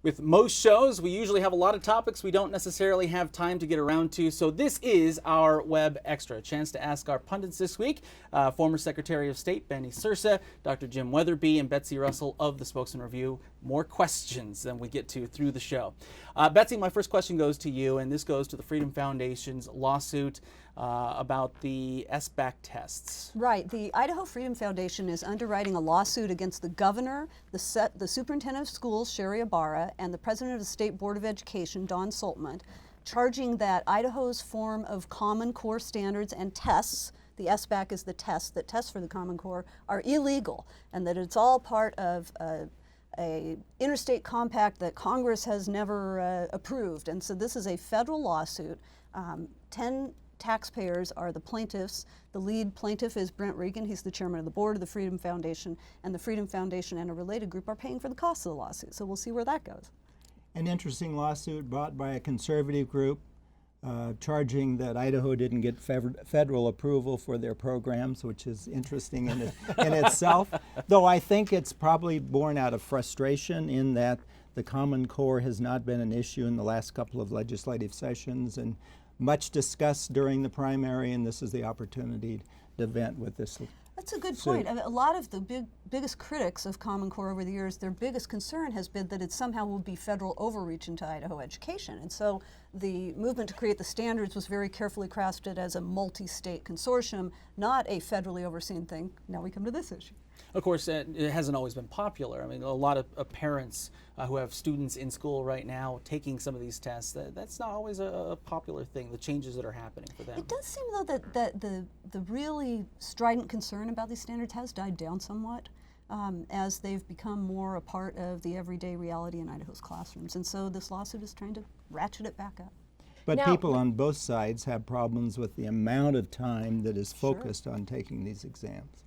With most shows, we usually have a lot of topics we don't necessarily have time to get around to, so this is our Web Extra, a chance to ask our pundits this week, former Secretary of State Ben Ysursa, Dr. Jim Weatherby, and Betsy Russell of the Spokesman Review. More questions than we get to through the show. Betsy, my first question goes to you, and this goes to the Freedom Foundation's lawsuit about the SBAC tests. Right. The Idaho Freedom Foundation is underwriting a lawsuit against the governor, the superintendent of schools, Sherry Ibarra, and the president of the State Board of Education, Don Soltman, charging that Idaho's form of Common Core standards and tests, the SBAC is the test that tests for the Common Core, are illegal, and that it's all part of a interstate compact that Congress has never approved. And so this is a federal lawsuit. 10 taxpayers are the plaintiffs. The lead plaintiff is Brent Regan. He's the chairman of the board of the Freedom Foundation, and the Freedom Foundation and a related group are paying for the cost of the lawsuit. So we'll see where that goes. An interesting lawsuit brought by a conservative group charging that Idaho didn't get federal approval for their programs, which is interesting in itself. Though I think it's probably born out of frustration in that the Common Core has not been an issue in the last couple of legislative sessions, and much discussed during the primary, and this is the opportunity to vent with this. That's a good point. I mean, a lot of the biggest critics of Common Core over the years, their biggest concern has been that it somehow will be federal overreach into Idaho education. And so the movement to create the standards was very carefully crafted as a multi-state consortium, not a federally overseen thing. Now we come to this issue. Of course, it hasn't always been popular. I mean, a lot of parents who have students in school right now taking some of these tests, that's not always a popular thing, the changes that are happening for them. It does seem, though, that the really strident concern about these standards has died down somewhat as they've become more a part of the everyday reality in Idaho's classrooms. And so this lawsuit is trying to ratchet it back up. But now, people on both sides have problems with the amount of time that is focused on taking these exams.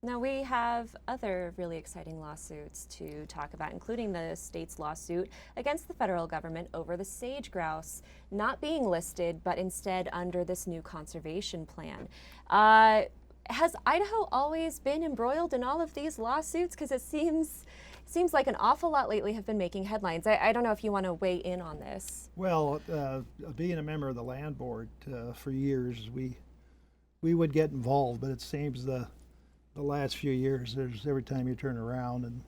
Now we have other really exciting lawsuits to talk about, including the state's lawsuit against the federal government over the sage grouse not being listed, but instead under this new conservation plan. Has Idaho always been embroiled in all of these lawsuits? Because it seems like an awful lot lately have been making headlines. I don't know if you want to weigh in on this. Well, being a member of the land board for years, we would get involved, but it seems the last few years, every time you turn around and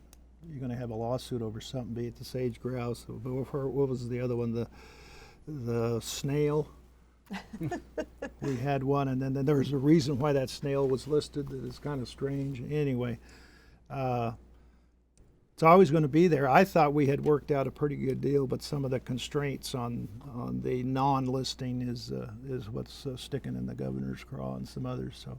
you're going to have a lawsuit over something, be it the sage grouse, what was the other one, the snail. We had one, and then there was a reason why that snail was listed that is kind of strange. Anyway, it's always going to be there. I thought we had worked out a pretty good deal, but some of the constraints on the non-listing is what's sticking in the governor's craw and some others. So.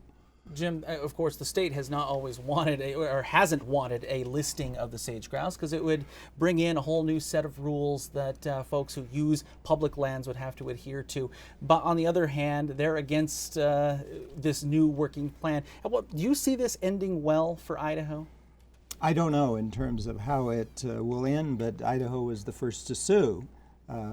Jim, of course, the state has not always wanted or hasn't wanted a listing of the sage grouse because it would bring in a whole new set of rules that folks who use public lands would have to adhere to. But on the other hand, they're against this new working plan. Do you see this ending well for Idaho? I don't know in terms of how it will end, but Idaho is the first to sue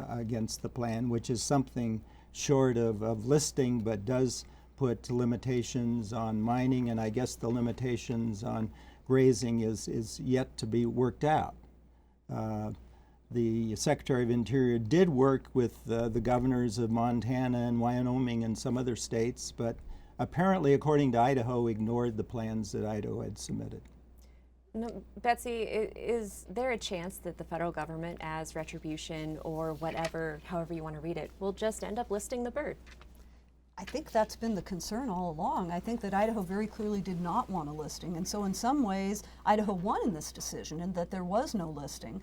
against the plan, which is something short of listing, but does put limitations on mining, and I guess the limitations on grazing is yet to be worked out. The Secretary of Interior did work with the governors of Montana and Wyoming and some other states, but apparently, according to Idaho, ignored the plans that Idaho had submitted. No, Betsy, is there a chance that the federal government, as retribution or whatever, however you want to read it, will just end up listing the bird? I think that's been the concern all along. I think that Idaho very clearly did not want a listing, and so in some ways, Idaho won in this decision in that there was no listing.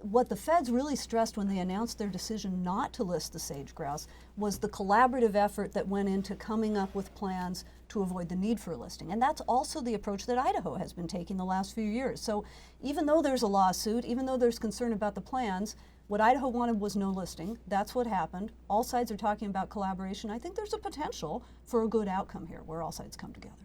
What the feds really stressed when they announced their decision not to list the sage grouse was the collaborative effort that went into coming up with plans to avoid the need for a listing. And that's also the approach that Idaho has been taking the last few years. So even though there's a lawsuit, even though there's concern about the plans, what Idaho wanted was no listing. That's what happened. All sides are talking about collaboration. I think there's a potential for a good outcome here where all sides come together.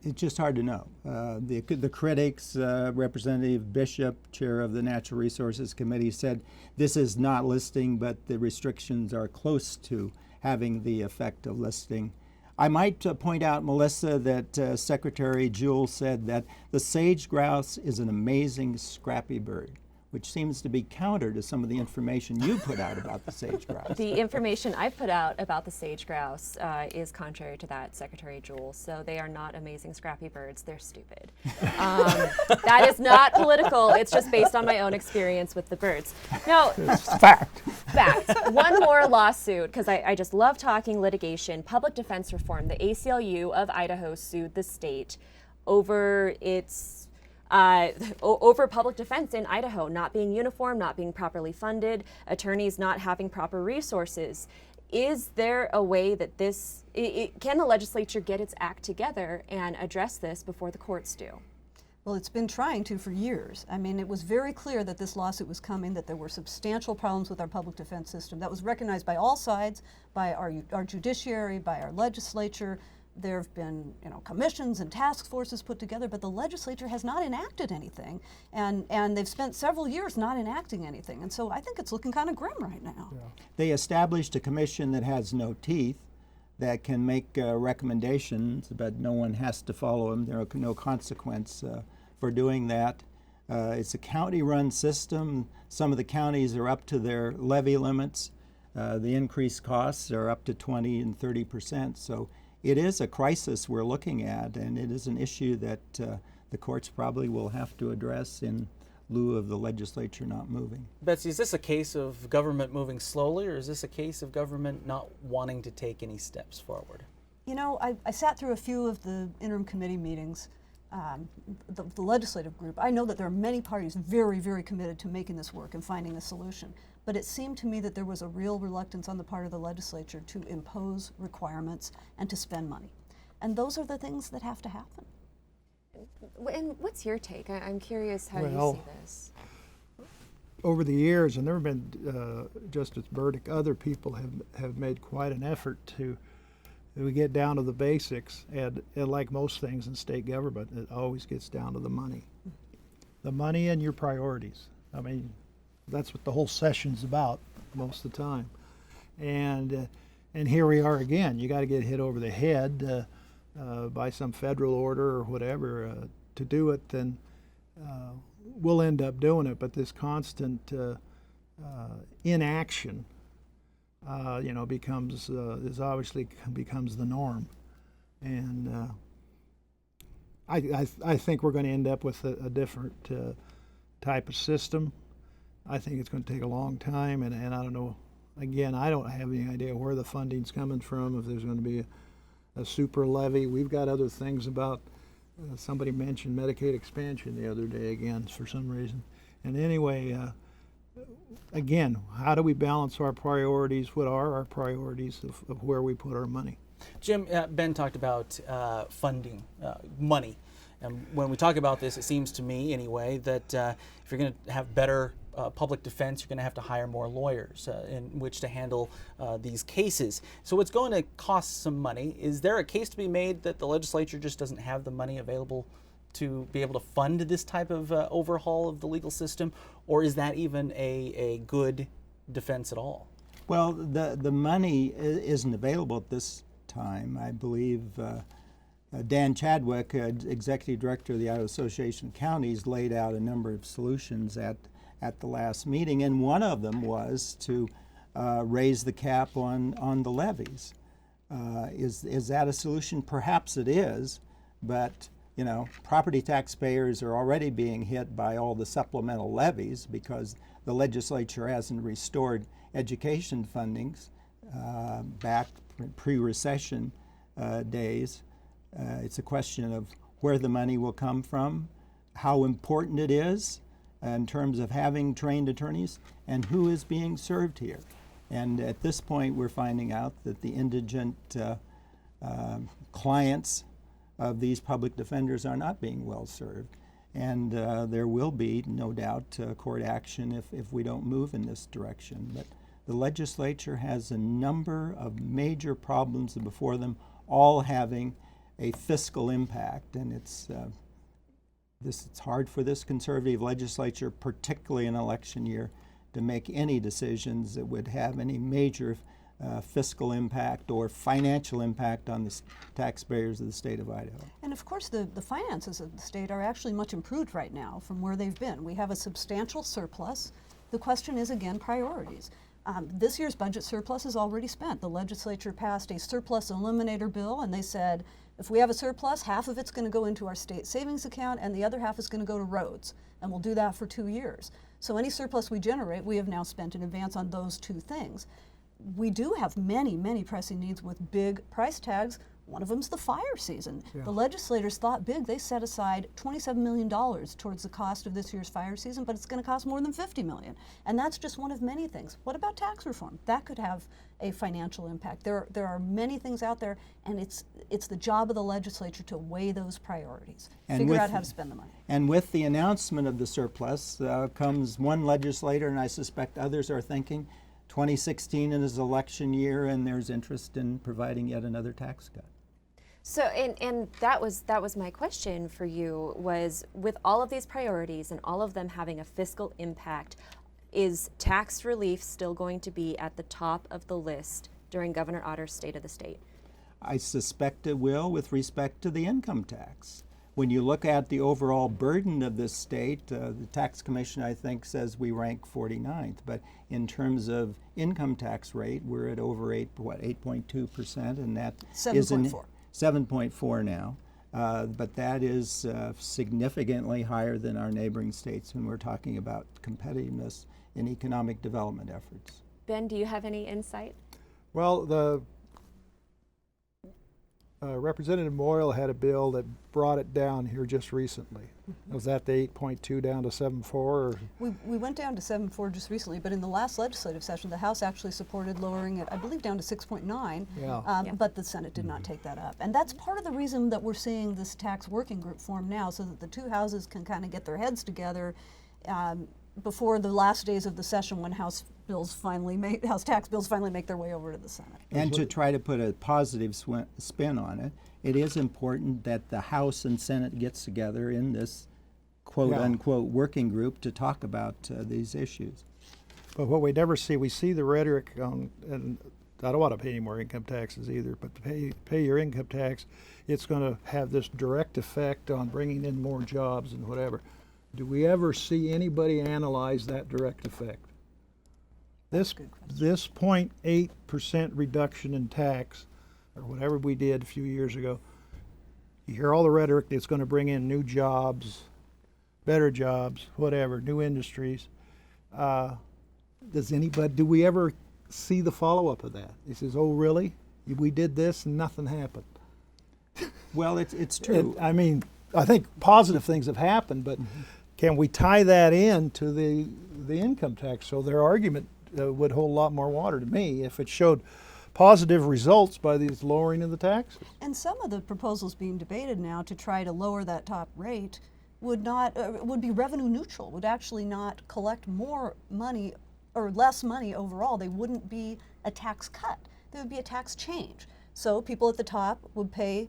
It's just hard to know. The critics, Representative Bishop, chair of the Natural Resources Committee, said this is not listing, but the restrictions are close to having the effect of listing. I might point out, Melissa, that Secretary Jewell said that the sage grouse is an amazing scrappy bird. which seems to be counter to some of the information you put out about the sage grouse. The information I've put out about the sage grouse is contrary to that, Secretary Jewell. So they are not amazing, scrappy birds. They're stupid. That is not political. It's just based on my own experience with the birds. No, Fact. fact. One more lawsuit, because I just love talking litigation. Public defense reform. The ACLU of Idaho sued the state over its over public defense in Idaho not being uniform, not being properly funded, attorneys not having proper resources. Is there a way that can the legislature get its act together and address this before the courts do? Well, it's been trying to for years. I mean, it was very clear that this lawsuit was coming, that there were substantial problems with our public defense system. That was recognized by all sides, by our judiciary, by our legislature. There have been, commissions and task forces put together, but the legislature has not enacted anything, and they've spent several years not enacting anything. And so I think it's looking kind of grim right now. Yeah. They established a commission that has no teeth, that can make recommendations, but no one has to follow them. There are no consequence for doing that. It's a county-run system. Some of the counties are up to their levy limits. The increased costs are up to 20 and 30%. So it is a crisis we're looking at, and it is an issue that the courts probably will have to address in lieu of the legislature not moving. Betsy, is this a case of government moving slowly, or is this a case of government not wanting to take any steps forward? I sat through a few of the interim committee meetings, the legislative group. I know that there are many parties very, very committed to making this work and finding a solution. But it seemed to me that there was a real reluctance on the part of the legislature to impose requirements and to spend money. And those are the things that have to happen. And what's your take? I'm curious how you Well, see this. Over the years, and there have been Justice Burdick, other people have made quite an effort to get down to the basics. And like most things in state government, it always gets down to the money. The money and your priorities. I mean, that's what the whole session's about most of the time. And here we are again. You got to get hit over the head by some federal order or whatever to do it, then we'll end up doing it. But this constant inaction, becomes the norm. And I think we're going to end up with a different type of system. I think it's going to take a long time, and I don't know. Again, I don't have any idea where the funding's coming from, if there's going to be a super levy. We've got other things about, somebody mentioned Medicaid expansion the other day again for some reason. And anyway, again, how do we balance our priorities? What are our priorities of where we put our money? Jim, Ben talked about funding, money. And when we talk about this, it seems to me anyway that if you're going to have better public defense, you're going to have to hire more lawyers in which to handle these cases. So it's going to cost some money. Is there a case to be made that the legislature just doesn't have the money available to be able to fund this type of overhaul of the legal system? Or is that even a good defense at all? Well, the money isn't available at this time. I believe Dan Chadwick, Executive Director of the Idaho Association of Counties, laid out a number of solutions at the last meeting, and one of them was to raise the cap on the levies. Is that a solution? Perhaps it is, but property taxpayers are already being hit by all the supplemental levies because the legislature hasn't restored education fundings back pre-recession days. It's a question of where the money will come from, how important it is in terms of having trained attorneys, and who is being served here. And at this point, we're finding out that the indigent clients of these public defenders are not being well served. And there will be, no doubt, court action if we don't move in this direction. But the legislature has a number of major problems before them, all having a fiscal impact. And it's hard for this conservative legislature, particularly in election year, to make any decisions that would have any major fiscal impact or financial impact on the taxpayers of the state of Idaho. And of course, the finances of the state are actually much improved right now from where they've been. We have a substantial surplus. The question is, again, priorities. This year's budget surplus is already spent. The legislature passed a surplus eliminator bill, and they said, if we have a surplus, half of it's going to go into our state savings account, and the other half is going to go to roads. And we'll do that for 2 years. So any surplus we generate, we have now spent in advance on those two things. We do have many, many pressing needs with big price tags. One of them's the fire season. Yeah. The legislators thought big. They set aside $27 million towards the cost of this year's fire season, but it's going to cost more than $50 million. And that's just one of many things. What about tax reform? That could have a financial impact. There are many things out there, and it's the job of the legislature to weigh those priorities, figure out how to spend the money. And with the announcement of the surplus comes one legislator, and I suspect others are thinking, 2016 is election year, and there's interest in providing yet another tax cut. So, and that was my question for you, was with all of these priorities and all of them having a fiscal impact, is tax relief still going to be at the top of the list during Governor Otter's State of the State? I suspect it will with respect to the income tax. When you look at the overall burden of this state, the Tax Commission, I think, says we rank 49th. But in terms of income tax rate, we're at over 8.2%, and that is 7.4 now. But that is significantly higher than our neighboring states when we're talking about competitiveness in economic development efforts. Ben, do you have any insight? Well, the Representative Moyle had a bill that brought it down here just recently. Was that the 8.2 down to 7.4? Or? We went down to 7.4 just recently, but in the last legislative session, the House actually supported lowering it, I believe, down to 6.9, Yeah. but the Senate did not take that up. And that's part of the reason that we're seeing this tax working group form now, so that the two houses can kind of get their heads together before the last days of the session when House tax bills finally make their way over to the Senate. And to try to put a positive spin on it, it is important that the House and Senate gets together in this quote-unquote working group to talk about these issues. But what we never see, we see the rhetoric on, and I don't want to pay any more income taxes either, but to pay your income tax, it's going to have this direct effect on bringing in more jobs and whatever. Do we ever see anybody analyze that direct effect? This 0.8% reduction in tax, or whatever we did a few years ago, you hear all the rhetoric that's going to bring in new jobs, better jobs, whatever, new industries. Do we ever see the follow-up of that? He says, oh, really? We did this and nothing happened. Well, it's true. I mean, I think positive things have happened, but can we tie that in to the income tax? So their argument would hold a lot more water to me if it showed positive results by these lowering of the taxes. And some of the proposals being debated now to try to lower that top rate would be revenue neutral, would actually not collect more money or less money overall. They wouldn't be a tax cut. They would be a tax change. So people at the top would pay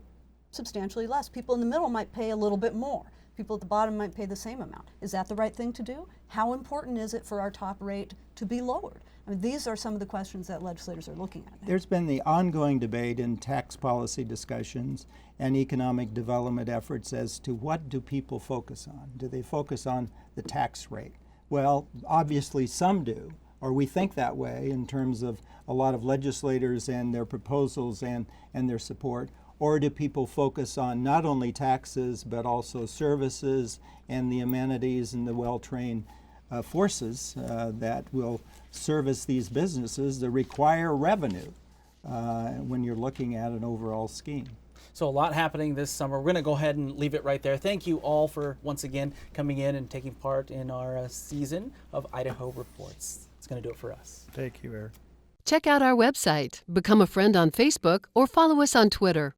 substantially less. People in the middle might pay a little bit more. People at the bottom might pay the same amount. Is that the right thing to do? How important is it for our top rate to be lowered? I mean, these are some of the questions that legislators are looking at now. There's been the ongoing debate in tax policy discussions and economic development efforts as to what do people focus on? Do they focus on the tax rate? Well, obviously some do, or we think that way in terms of a lot of legislators and their proposals and their support. Or do people focus on not only taxes but also services and the amenities and the well-trained forces that will service these businesses that require revenue when you're looking at an overall scheme? So a lot happening this summer. We're going to go ahead and leave it right there. Thank you all for once again coming in and taking part in our season of Idaho Reports. It's going to do it for us. Thank you, Eric. Check out our website, become a friend on Facebook, or follow us on Twitter.